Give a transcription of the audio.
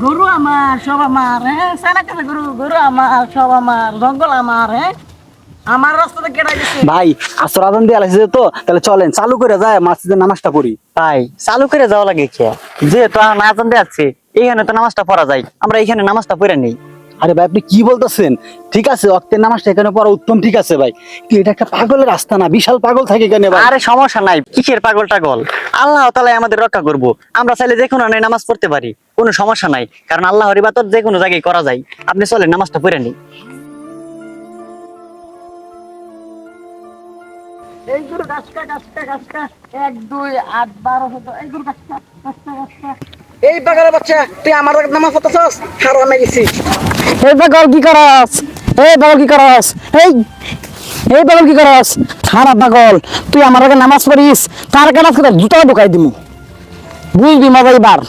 গরু আমার সব আমার, হ্যাঁ সানা কাছে গরু, গরু আমার সব আমার, জঙ্গল আমার, হ্যাঁ আমার রাস্তাতে কেটে গেছে। ভাই আসর আজান দিয়ে আলাইছে তো, তাহলে চলেন চালু করে যায় মসজিদের নামাজটা পড়ি। ভাই চালু করে যাওয়া লাগে কে? যেহেতু না জানতে যাচ্ছে, এখানে তো নামাজটা পড়া যায়, আমরা এখানে নামাজটা পড়ে নেই। আরে ভাই আপনি কি বলতেছেন? ঠিক আছে অক্তের নামাজটা এখানে পড়া উত্তম, ঠিক আছে ভাই, কিন্তু এটা একটা পাগলের রাস্তা না, বিশাল পাগল থাকে এখানে ভাই। আরে সমস্যা নাই, কিসের পাগল টাগল, আল্লাহ তাআলাই আমাদের রক্ষা করবো। আমরা চাইলে যে কোনো নামাজ পড়তে পারি, কোনো সমস্যা নাই, কারণ আল্লাহর ইবাদত যে কোনো জায়গায় করা যায়। আপনি চলেন নামাজটা পড়ে নেই। এই গরু গাছটা গাছটা গাছটা 1 2 8 12 হতো, এই গরু গাছটা গাছটা গাছটা। এই পাগলের বাচ্চা, তুই আমার নামাজ পড়তেছস? হারামে গেছি। এই পাগল কি করস? এই পাগল কি করস? এই পাগল কি করস? খারাপ পাগল, তুই আমার আগে নামাজ পড়িস, তার কাছে জুতা ঢুকাই দিমু, বুঝবি মজা এবার।